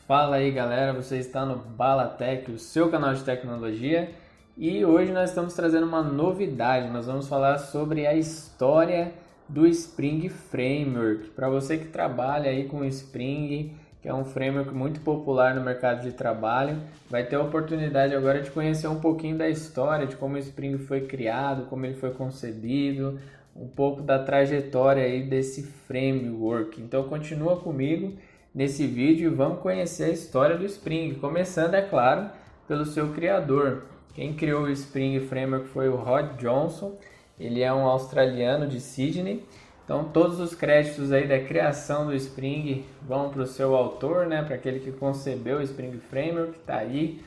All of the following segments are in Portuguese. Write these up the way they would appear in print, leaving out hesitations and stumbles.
Fala aí galera, você está no Balatech, o seu canal de tecnologia, e hoje nós estamos trazendo uma novidade. Nós vamos falar sobre a história do Spring Framework. Para você que trabalha aí com Spring, que é um framework muito popular no mercado de trabalho, vai ter a oportunidade agora de conhecer um pouquinho da história, de como o Spring foi criado, como ele foi concebido, um pouco da trajetória aí desse framework. Então continua comigo nesse vídeo e vamos conhecer a história do Spring, começando, é claro, pelo seu criador. Quem criou o Spring Framework foi o Rod Johnson, ele é um australiano de Sydney. Então todos os créditos aí da criação do Spring vão para o seu autor, né, para aquele que concebeu o Spring Framework, tá aí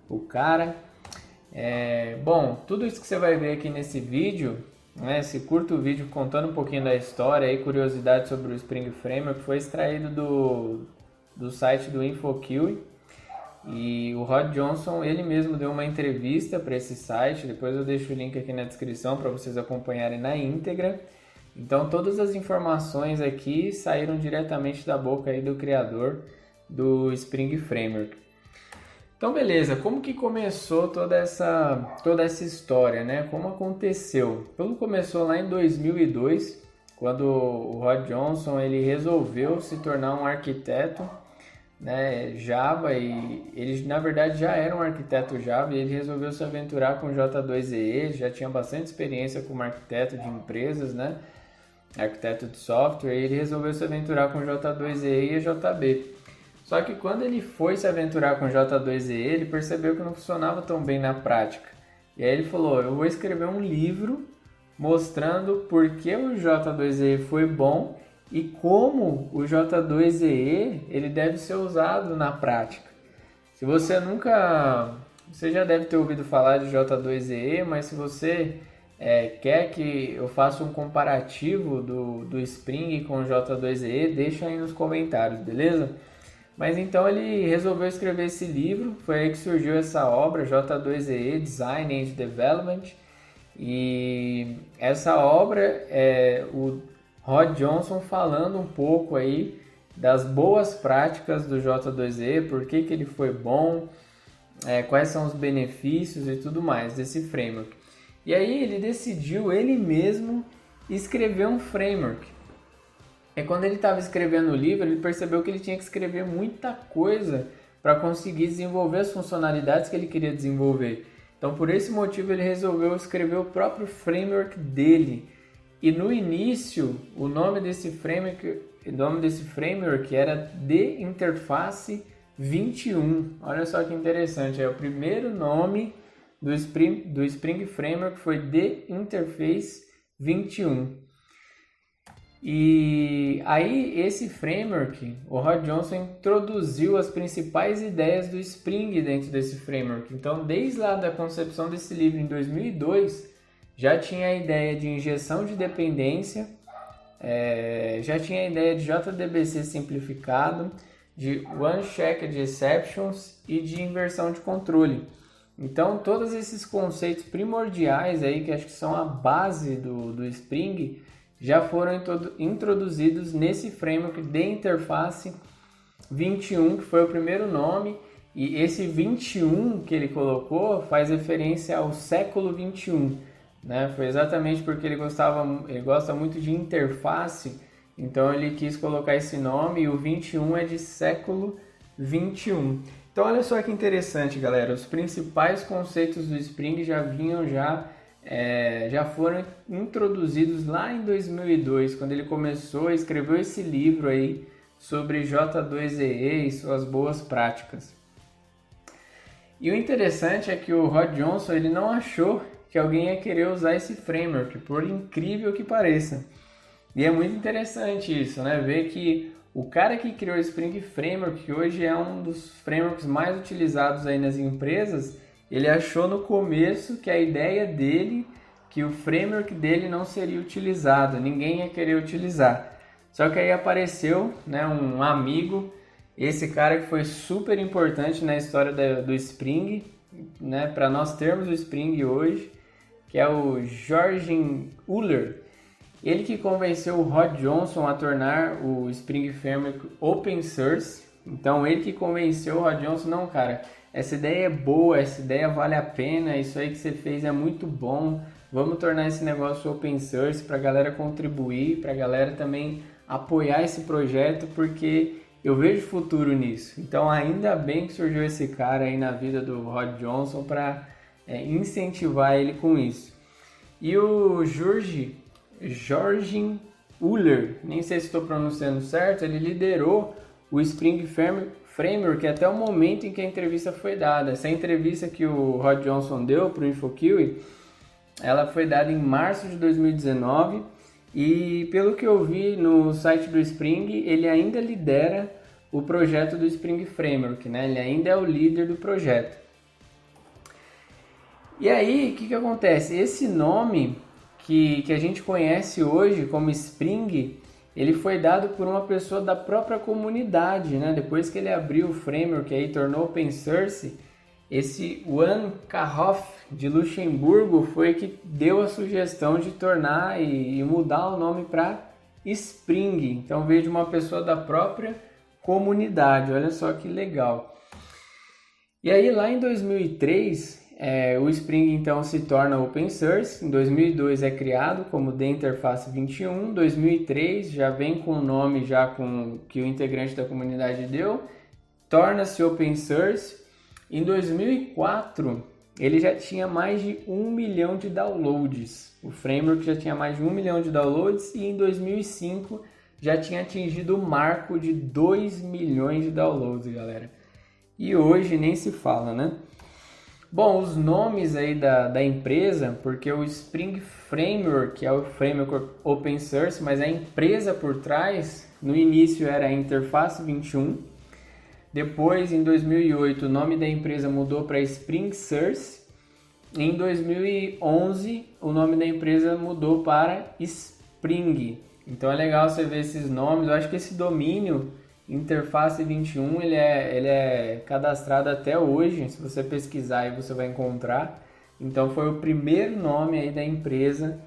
o cara. Bom, tudo isso que você vai ver aqui nesse vídeo, né, esse curto vídeo contando um pouquinho da história e curiosidades sobre o Spring Framework, foi extraído do site do InfoQueue, e o Rod Johnson ele mesmo deu uma entrevista para esse site. Depois eu deixo o link aqui na descrição para vocês acompanharem na íntegra. Então todas as informações aqui saíram diretamente da boca aí do criador do Spring Framework. Então beleza, como que começou toda essa história, né? Como aconteceu? Tudo começou lá em 2002, quando o Rod Johnson ele resolveu se tornar um arquiteto, né, Java, e ele na verdade já era um arquiteto Java, e ele resolveu se aventurar com J2EE, já tinha bastante experiência como arquiteto de empresas, né? Arquiteto de software, e ele resolveu se aventurar com J2EE e JB. Só que quando ele foi se aventurar com J2EE, ele percebeu que não funcionava tão bem na prática. E aí ele falou, eu vou escrever um livro mostrando por que o J2EE foi bom e como o J2EE ele deve ser usado na prática. Se você você já deve ter ouvido falar de J2EE, mas se você quer que eu faça um comparativo do Spring com o J2EE, deixa aí nos comentários, beleza? Mas então ele resolveu escrever esse livro, foi aí que surgiu essa obra, J2EE, Design and Development. E essa obra é o Rod Johnson falando um pouco aí das boas práticas do J2EE, por que ele foi bom, quais são os benefícios e tudo mais desse framework. E aí ele decidiu ele mesmo escrever um framework. E quando ele estava escrevendo o livro, ele percebeu que ele tinha que escrever muita coisa para conseguir desenvolver as funcionalidades que ele queria desenvolver. Então, por esse motivo, ele resolveu escrever o próprio framework dele. E no início, o nome desse framework era The Interface 21. Olha só que interessante, o primeiro nome do Spring Framework foi The Interface 21. E aí esse framework, o Rod Johnson introduziu as principais ideias do Spring dentro desse framework. Então, desde lá da concepção desse livro em 2002, já tinha a ideia de injeção de dependência, já tinha a ideia de JDBC simplificado, de One-Checked Exceptions e de inversão de controle. Então, todos esses conceitos primordiais aí, que acho que são a base do Spring, já foram introduzidos nesse framework de Interface 21, que foi o primeiro nome, e esse 21 que ele colocou faz referência ao século 21, né? Foi exatamente porque ele gosta muito de interface, então ele quis colocar esse nome, e o 21 é de século 21. Então olha só que interessante, galera, os principais conceitos do Spring já foram introduzidos lá em 2002, quando ele começou a escrever esse livro aí sobre J2EE e suas boas práticas. E o interessante é que o Rod Johnson ele não achou que alguém ia querer usar esse framework, por incrível que pareça. E é muito interessante isso, né? Ver que o cara que criou o Spring Framework, que hoje é um dos frameworks mais utilizados aí nas empresas, ele achou no começo que a ideia dele, que o framework dele não seria utilizado, ninguém ia querer utilizar. Só que aí apareceu, né, um amigo, esse cara que foi super importante na história do Spring, né, para nós termos o Spring hoje, que é o Jorgen Uller. Ele que convenceu o Rod Johnson a tornar o Spring Framework open source, Então ele que convenceu o Rod Johnson, não, cara, essa ideia é boa, essa ideia vale a pena, isso aí que você fez é muito bom, vamos tornar esse negócio open source para a galera contribuir, para a galera também apoiar esse projeto, porque eu vejo futuro nisso. Então ainda bem que surgiu esse cara aí na vida do Rod Johnson para incentivar ele com isso. E o Jorgen Uller, nem sei se estou pronunciando certo, ele liderou o Spring Framework até o momento em que a entrevista foi dada. Essa entrevista que o Rod Johnson deu para o InfoQIE, ela foi dada em março de 2019 e pelo que eu vi no site do Spring, ele ainda lidera o projeto do Spring Framework, né? Ele ainda é o líder do projeto. E aí, o que acontece? Esse nome que a gente conhece hoje como Spring, ele foi dado por uma pessoa da própria comunidade, né? Depois que ele abriu o framework e tornou open source, esse Jan Kahoff de Luxemburgo foi que deu a sugestão de tornar e mudar o nome para Spring. Então veio de uma pessoa da própria comunidade, olha só que legal. E aí lá em 2003, o Spring então se torna open source, em 2002 é criado como The Interface 21, 2003 já vem com o nome já com que o integrante da comunidade deu, torna-se open source. Em 2004 ele já tinha mais de 1 milhão de downloads, o framework já tinha mais de 1 milhão de downloads e em 2005 já tinha atingido o marco de 2 milhões de downloads, galera. E hoje nem se fala, né? Bom, os nomes aí da empresa, porque o Spring Framework é o framework open source, mas a empresa por trás, no início era a Interface 21, depois em 2008 o nome da empresa mudou para Spring Source, em 2011 o nome da empresa mudou para Spring. Então é legal você ver esses nomes, eu acho que esse domínio Interface 21 ele é cadastrado até hoje, se você pesquisar aí você vai encontrar. Então foi o primeiro nome aí da empresa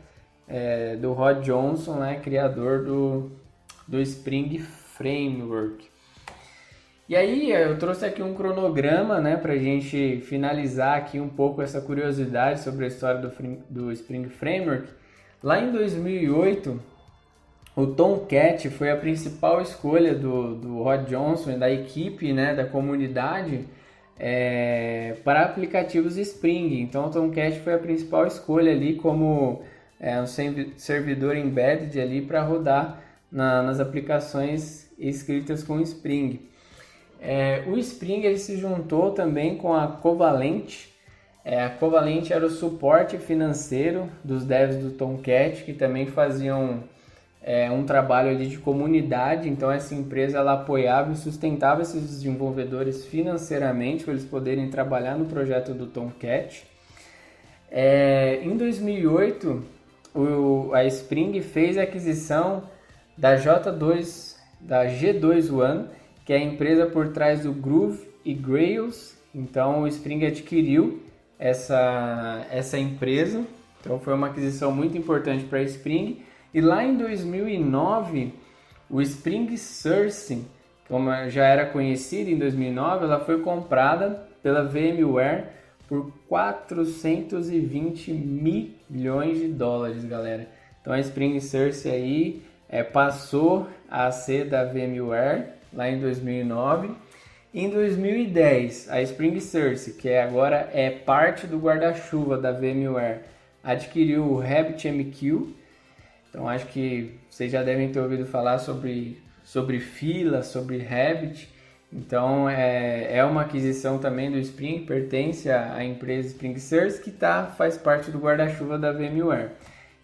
do Rod Johnson, né, criador do Spring Framework. E aí eu trouxe aqui um cronograma, né, para a gente finalizar aqui um pouco essa curiosidade sobre a história do Spring Framework. Lá em 2008 o Tomcat foi a principal escolha do Rod Johnson e da equipe, né, da comunidade para aplicativos Spring. Então o Tomcat foi a principal escolha ali como um servidor embedded ali para rodar nas aplicações escritas com Spring. O Spring ele se juntou também com a Covalent. A Covalent era o suporte financeiro dos devs do Tomcat, que também faziam um trabalho ali de comunidade. Então essa empresa ela apoiava e sustentava esses desenvolvedores financeiramente para eles poderem trabalhar no projeto do Tomcat. Em 2008 a Spring fez a aquisição da G2 One, que é a empresa por trás do Groove e Grails. Então o Spring adquiriu essa empresa, então foi uma aquisição muito importante para a Spring. E lá em 2009, o Spring Source, como já era conhecido em 2009, ela foi comprada pela VMware por 420 milhões de dólares, galera. Então a Spring Source aí passou a ser da VMware lá em 2009. Em 2010, a Spring Source, que agora é parte do guarda-chuva da VMware, adquiriu o RabbitMQ. Então acho que vocês já devem ter ouvido falar sobre fila, sobre Rabbit. Então é uma aquisição também do Spring, pertence à empresa Spring Source, que faz parte do guarda-chuva da VMware.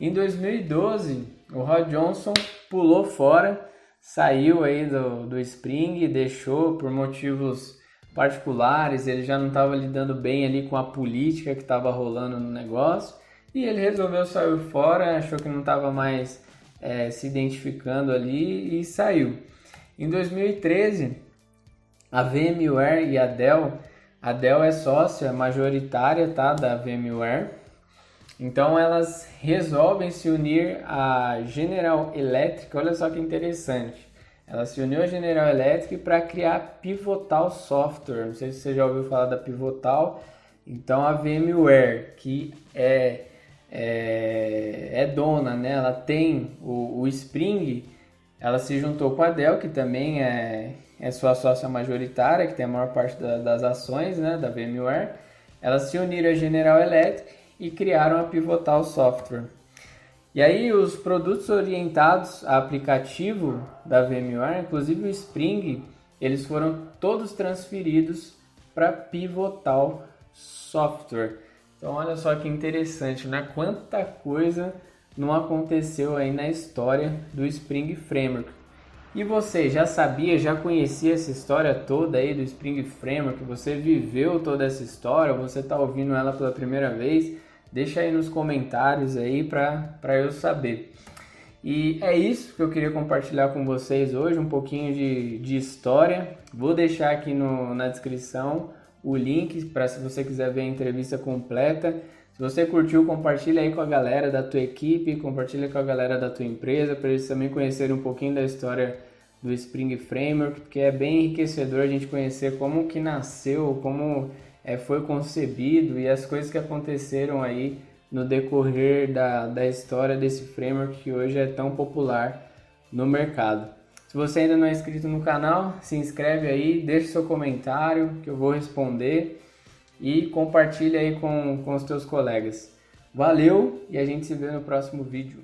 Em 2012, o Rod Johnson pulou fora, saiu aí do Spring, deixou por motivos particulares, ele já não estava lidando bem ali com a política que estava rolando no negócio. E ele resolveu sair fora, achou que não estava mais se identificando ali e saiu. Em 2013, a VMware e a Dell é sócia majoritária, tá, da VMware. Então elas resolvem se unir à General Electric. Olha só que interessante. ela se uniu à General Electric para criar Pivotal Software. Não sei se você já ouviu falar da Pivotal. Então a VMware, que é dona, né? Ela tem o Spring, ela se juntou com a Dell, que também é sua sócia majoritária, que tem a maior parte das ações, né, da VMware. Elas se uniram à General Electric e criaram a Pivotal Software. E aí os produtos orientados a aplicativo da VMware, inclusive o Spring, eles foram todos transferidos para Pivotal Software. Então olha só que interessante, né? Quanta coisa não aconteceu aí na história do Spring Framework. E você já sabia, já conhecia essa história toda aí do Spring Framework? Você viveu toda essa história? Ou você está ouvindo ela pela primeira vez? Deixa aí nos comentários aí para eu saber. E é isso que eu queria compartilhar com vocês hoje, um pouquinho de história. Vou deixar aqui na descrição o link para se você quiser ver a entrevista completa. Se você curtiu, compartilha aí com a galera da tua equipe, compartilha com a galera da tua empresa, para eles também conhecerem um pouquinho da história do Spring Framework, porque é bem enriquecedor a gente conhecer como que nasceu, como foi concebido e as coisas que aconteceram aí no decorrer da história desse framework que hoje é tão popular no mercado. Se você ainda não é inscrito no canal, se inscreve aí, deixa seu comentário que eu vou responder e compartilha aí com os teus colegas. Valeu e a gente se vê no próximo vídeo.